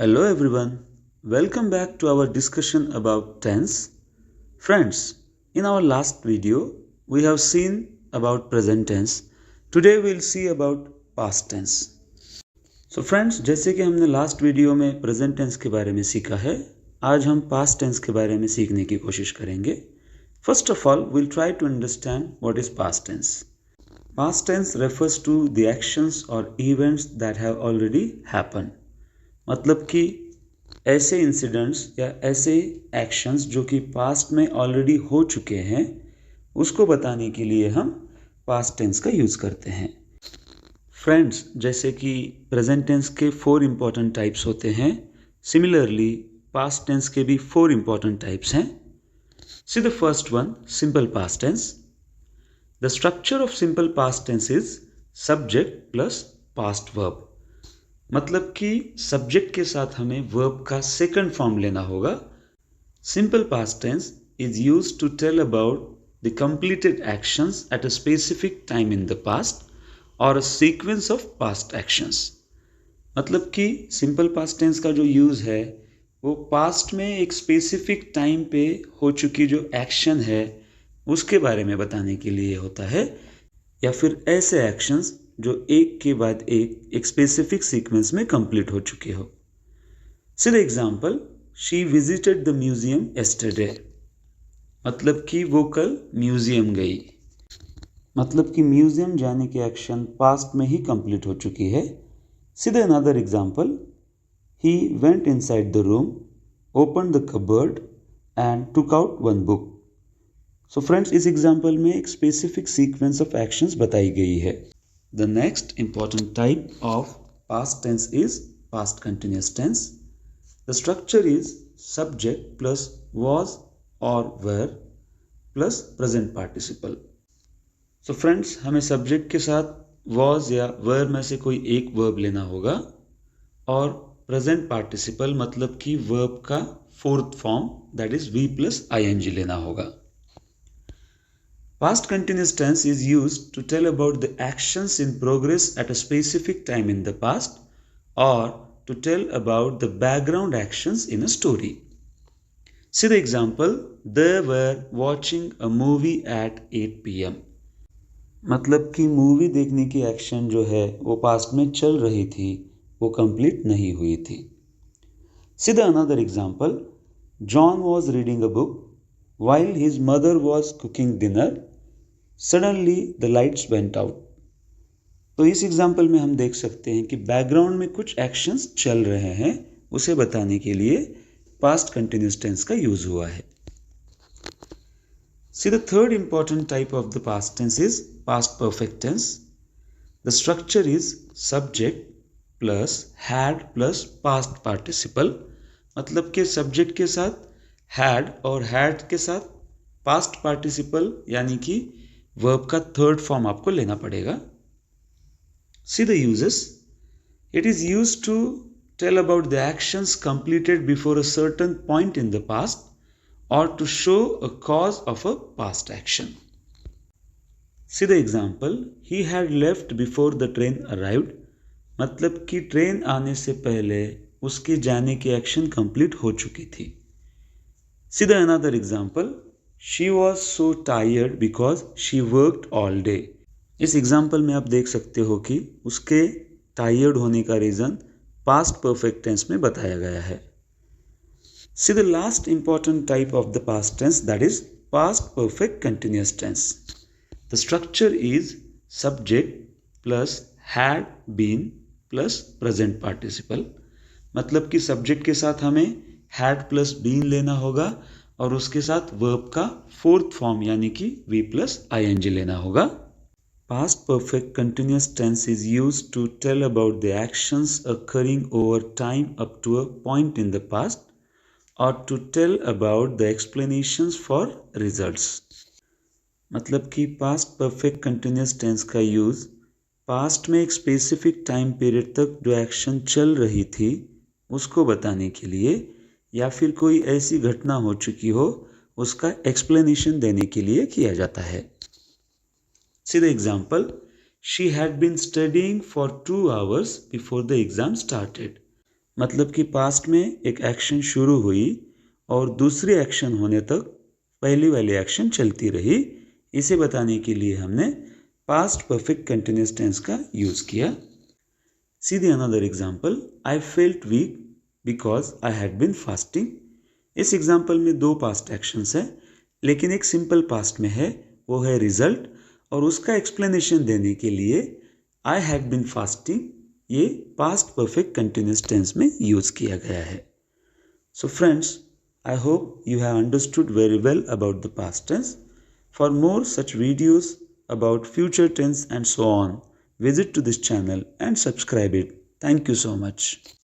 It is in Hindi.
Hello everyone, welcome back to our discussion about tense. Friends, in our last video, we have seen about present tense. Today we'll see about past tense. So friends, जैसे कि हमने लास्ट वीडियो में प्रेजेंट टेंस के बारे में सीखा है, आज हम पास्ट टेंस के बारे में सीखने की कोशिश करेंगे. First of all, we'll try to understand what is past tense. Past tense refers to the actions or events that have already happened. मतलब कि ऐसे इंसिडेंट्स या ऐसे एक्शंस जो कि पास्ट में ऑलरेडी हो चुके हैं उसको बताने के लिए हम पास्ट टेंस का यूज़ करते हैं. फ्रेंड्स, जैसे कि प्रेजेंट टेंस के 4 इंपॉर्टेंट टाइप्स होते हैं, सिमिलरली पास्ट टेंस के भी 4 इंपॉर्टेंट टाइप्स हैं. See the first one, simple past tense. The structure of simple past tense is subject plus past verb. मतलब कि सब्जेक्ट के साथ हमें वर्ब का सेकंड फॉर्म लेना होगा. Simple past tense is used to tell about the completed actions at a specific time in the past और a sequence of past actions. मतलब कि सिंपल पास्ट टेंस का जो यूज़ है वो पास्ट में एक स्पेसिफिक टाइम पे हो चुकी जो एक्शन है उसके बारे में बताने के लिए होता है, या फिर ऐसे एक्शंस जो एक के बाद एक स्पेसिफिक सीक्वेंस में कंप्लीट हो चुके हो. सी the example, she visited the museum yesterday. मतलब कि वो कल म्यूजियम गई. मतलब कि म्यूजियम जाने की एक्शन पास्ट में ही कंप्लीट हो चुकी है. See the another example, he went inside the room, opened the cupboard and took out one book. So friends, इस एग्जाम्पल में एक स्पेसिफिक सीक्वेंस ऑफ एक्शंस बताई गई है. The next important type of past tense is past continuous tense. The structure is subject plus was or were plus present participle. So friends, हमें subject के साथ was या were में से कोई एक verb लेना होगा और present participle मतलब कि verb का fourth form that is we plus ing लेना होगा. Past continuous tense is used to tell about the actions in progress at a specific time in the past or to tell about the background actions in a story. See the example, they were watching a movie at 8 p.m. मतलब कि मूवी देखने की एक्शन जो है वो पास्ट में चल रही थी, वो कंप्लीट नहीं हुई थी. See the another example, John was reading a book while his mother was cooking dinner. Suddenly the lights went out. तो इस एग्जाम्पल में हम देख सकते हैं कि बैकग्राउंड में कुछ एक्शंस चल रहे हैं, उसे बताने के लिए पास्ट कंटिन्यूस टेंस का यूज हुआ है. See the third important type of the past tense is past perfect tense. The structure is subject plus had plus past participle. मतलब कि सब्जेक्ट के साथ हैड और हैड के साथ पास्ट पार्टिसिपल यानी कि वर्ब का थर्ड फॉर्म आपको लेना पड़ेगा. See the uses. It is used to tell about the actions completed before a certain point in the past और to show a cause of a past action. See the example, he had left before the train arrived. मतलब कि ट्रेन आने से पहले उसके जाने की एक्शन कंप्लीट हो चुकी थी. See the another example, She was so tired because she worked all day. इस एग्जाम्पल में आप देख सकते हो कि उसके टायर्ड होने का रीज़न पास्ट परफेक्ट टेंस में बताया गया है. See the last important type of the past tense that is past perfect continuous tense. The structure is subject plus had been plus present participle. मतलब कि सब्जेक्ट के साथ हमें हैड प्लस बीन लेना होगा और उसके साथ वर्ब का फोर्थ फॉर्म यानी कि वी प्लस ing लेना होगा. Past perfect continuous tense is used to tell about the actions occurring over time up to a point in the past और to tell about the explanations for results. मतलब कि पास्ट परफेक्ट कंटिन्यूस टेंस का यूज पास्ट में एक स्पेसिफिक टाइम पीरियड तक जो एक्शन चल रही थी उसको बताने के लिए या फिर कोई ऐसी घटना हो चुकी हो उसका एक्सप्लेनेशन देने के लिए किया जाता है. See the example, she had been studying for 2 hours before the exam started. मतलब कि पास्ट में एक एक्शन शुरू हुई और दूसरी एक्शन होने तक पहली वाली एक्शन चलती रही, इसे बताने के लिए हमने पास्ट परफेक्ट कंटिन्यूअस टेंस का यूज़ किया। See the another example. I felt weak because I had been fasting. इस एग्जाम्पल में दो पास्ट एक्शंस है, लेकिन एक सिंपल पास्ट में है, वो है रिजल्ट, और उसका एक्सप्लेनेशन देने के लिए I had been fasting ये पास्ट परफेक्ट कंटिन्यूअस टेंस में यूज किया गया है। So friends, I hope you have understood very well about the past tense. For more such videos about future tense and so on, visit to this channel and subscribe it. Thank you so much.